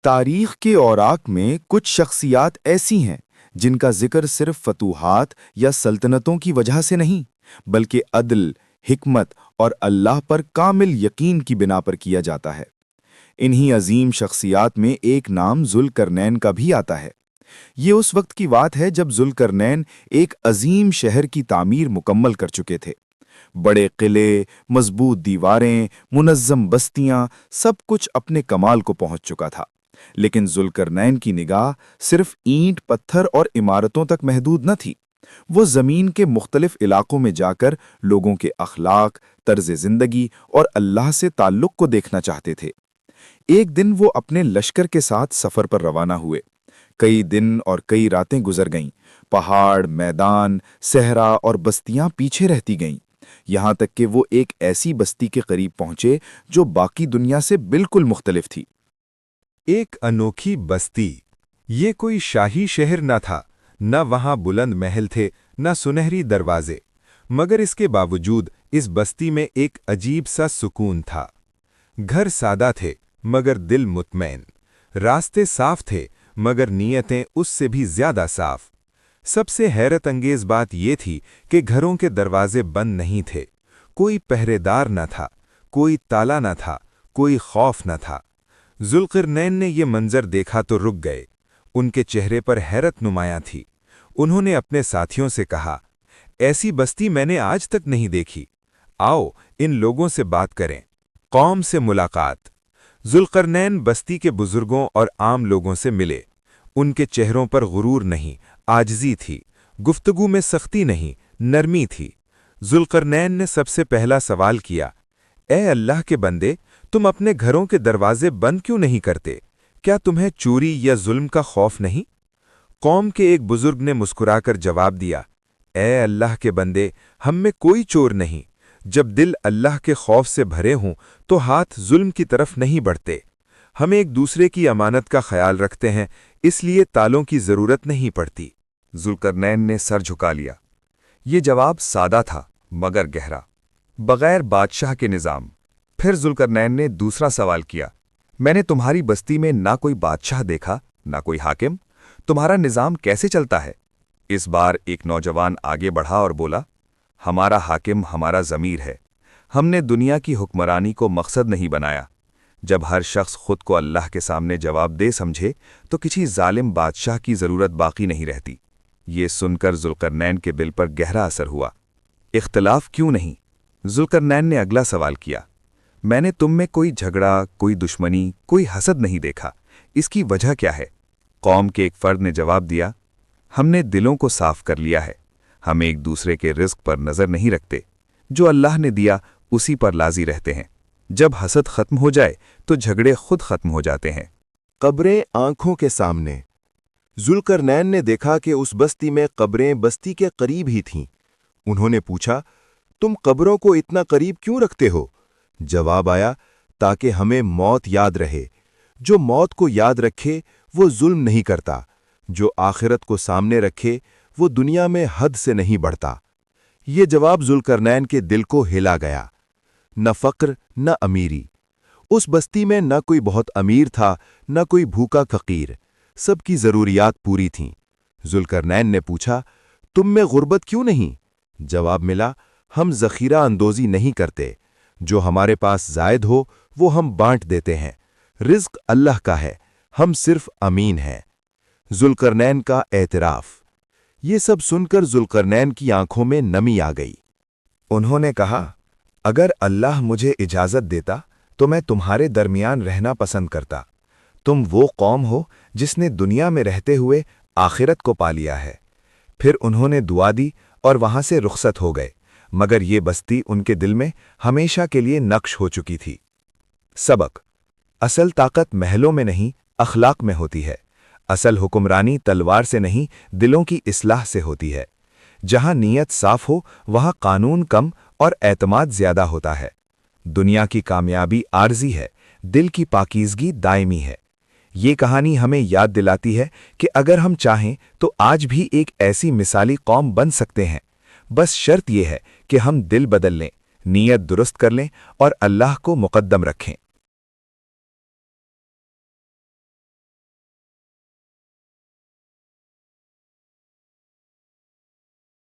تاریخ کے اوراق میں کچھ شخصیات ایسی ہیں جن کا ذکر صرف فتوحات یا سلطنتوں کی وجہ سے نہیں بلکہ عدل، حکمت اور اللہ پر کامل یقین کی بنا پر کیا جاتا ہے۔ انہی عظیم شخصیات میں ایک نام ذوالقرنین کا بھی آتا ہے۔ یہ اس وقت کی بات ہے جب ذوالقرنین ایک عظیم شہر کی تعمیر مکمل کر چکے تھے۔ بڑے قلعے، مضبوط دیواریں، منظم بستیاں، سب کچھ اپنے کمال کو پہنچ چکا تھا، لیکن ذوالقرنین کی نگاہ صرف اینٹ، پتھر اور عمارتوں تک محدود نہ تھی۔ وہ زمین کے مختلف علاقوں میں جا کر لوگوں کے اخلاق، طرز زندگی اور اللہ سے تعلق کو دیکھنا چاہتے تھے۔ ایک دن وہ اپنے لشکر کے ساتھ سفر پر روانہ ہوئے۔ کئی دن اور کئی راتیں گزر گئیں۔ پہاڑ، میدان، صحرا اور بستیاں پیچھے رہتی گئیں، یہاں تک کہ وہ ایک ایسی بستی کے قریب پہنچے جو باقی دنیا سے بالکل مختلف تھی۔ ایک انوکھی بستی۔ یہ کوئی شاہی شہر نہ تھا، نہ وہاں بلند محل تھے، نہ سنہری دروازے، مگر اس کے باوجود اس بستی میں ایک عجیب سا سکون تھا۔ گھر سادہ تھے مگر دل مطمئن، راستے صاف تھے مگر نیتیں اس سے بھی زیادہ صاف۔ سب سے حیرت انگیز بات یہ تھی کہ گھروں کے دروازے بند نہیں تھے، کوئی پہرے دار نہ تھا، کوئی تالا نہ تھا، کوئی خوف نہ تھا۔ ذوالقرنین نے یہ منظر دیکھا تو رک گئے، ان کے چہرے پر حیرت نمایاں تھی۔ انہوں نے اپنے ساتھیوں سے کہا، ایسی بستی میں نے آج تک نہیں دیکھی، آؤ ان لوگوں سے بات کریں۔ قوم سے ملاقات۔ ذوالقرنین بستی کے بزرگوں اور عام لوگوں سے ملے۔ ان کے چہروں پر غرور نہیں، عاجزی تھی، گفتگو میں سختی نہیں، نرمی تھی۔ ذوالقرنین نے سب سے پہلا سوال کیا، اے اللہ کے بندے، تم اپنے گھروں کے دروازے بند کیوں نہیں کرتے؟ کیا تمہیں چوری یا ظلم کا خوف نہیں؟ قوم کے ایک بزرگ نے مسکرا کر جواب دیا، اے اللہ کے بندے، ہم میں کوئی چور نہیں۔ جب دل اللہ کے خوف سے بھرے ہوں تو ہاتھ ظلم کی طرف نہیں بڑھتے۔ ہم ایک دوسرے کی امانت کا خیال رکھتے ہیں، اس لیے تالوں کی ضرورت نہیں پڑتی۔ ذوالقرنین نے سر جھکا لیا۔ یہ جواب سادہ تھا مگر گہرا، بغیر بادشاہ کے نظام۔ پھر ذوالقرنین نے دوسرا سوال کیا، میں نے تمہاری بستی میں نہ کوئی بادشاہ دیکھا، نہ کوئی حاکم، تمہارا نظام کیسے چلتا ہے؟ اس بار ایک نوجوان آگے بڑھا اور بولا، ہمارا حاکم ہمارا ضمیر ہے۔ ہم نے دنیا کی حکمرانی کو مقصد نہیں بنایا۔ جب ہر شخص خود کو اللہ کے سامنے جواب دہ سمجھے تو کسی ظالم بادشاہ کی ضرورت باقی نہیں رہتی۔ یہ سن کر ذوالقرنین کے دل پر گہرا اثر ہوا۔ اختلاف کیوں نہیں؟ ذوالقرنین نے اگلا سوال کیا، میں نے تم میں کوئی جھگڑا، کوئی دشمنی، کوئی حسد نہیں دیکھا، اس کی وجہ کیا ہے؟ قوم کے ایک فرد نے جواب دیا، ہم نے دلوں کو صاف کر لیا ہے، ہم ایک دوسرے کے رزق پر نظر نہیں رکھتے، جو اللہ نے دیا اسی پر راضی رہتے ہیں۔ جب حسد ختم ہو جائے تو جھگڑے خود ختم ہو جاتے ہیں۔ قبریں آنکھوں کے سامنے۔ ذوالقرنین نے دیکھا کہ اس بستی میں قبریں بستی کے قریب ہی تھیں۔ انہوں نے پوچھا، تم قبروں کو اتنا قریب کیوں رکھتے ہو؟ جواب آیا، تاکہ ہمیں موت یاد رہے۔ جو موت کو یاد رکھے وہ ظلم نہیں کرتا، جو آخرت کو سامنے رکھے وہ دنیا میں حد سے نہیں بڑھتا۔ یہ جواب ذوالقرنین کے دل کو ہلا گیا۔ نہ فقر نہ امیری۔ اس بستی میں نہ کوئی بہت امیر تھا، نہ کوئی بھوکا فقیر، سب کی ضروریات پوری تھیں۔ ذوالقرنین نے پوچھا، تم میں غربت کیوں نہیں؟ جواب ملا، ہم ذخیرہ اندوزی نہیں کرتے، جو ہمارے پاس زائد ہو وہ ہم بانٹ دیتے ہیں، رزق اللہ کا ہے، ہم صرف امین ہیں۔ ذوالقرنین کا اعتراف۔ یہ سب سن کر ذوالقرنین کی آنکھوں میں نمی آ گئی۔ انہوں نے کہا، اگر اللہ مجھے اجازت دیتا تو میں تمہارے درمیان رہنا پسند کرتا۔ تم وہ قوم ہو جس نے دنیا میں رہتے ہوئے آخرت کو پا لیا ہے۔ پھر انہوں نے دعا دی اور وہاں سے رخصت ہو گئے، مگر یہ بستی ان کے دل میں ہمیشہ کے لیے نقش ہو چکی تھی۔ سبق: اصل طاقت محلوں میں نہیں، اخلاق میں ہوتی ہے۔ اصل حکمرانی تلوار سے نہیں، دلوں کی اصلاح سے ہوتی ہے۔ جہاں نیت صاف ہو وہاں قانون کم اور اعتماد زیادہ ہوتا ہے۔ دنیا کی کامیابی عارضی ہے، دل کی پاکیزگی دائمی ہے۔ یہ کہانی ہمیں یاد دلاتی ہے کہ اگر ہم چاہیں تو آج بھی ایک ایسی مثالی قوم بن سکتے ہیں، بس شرط یہ ہے کہ ہم دل بدل لیں، نیت درست کر لیں اور اللہ کو مقدم رکھیں۔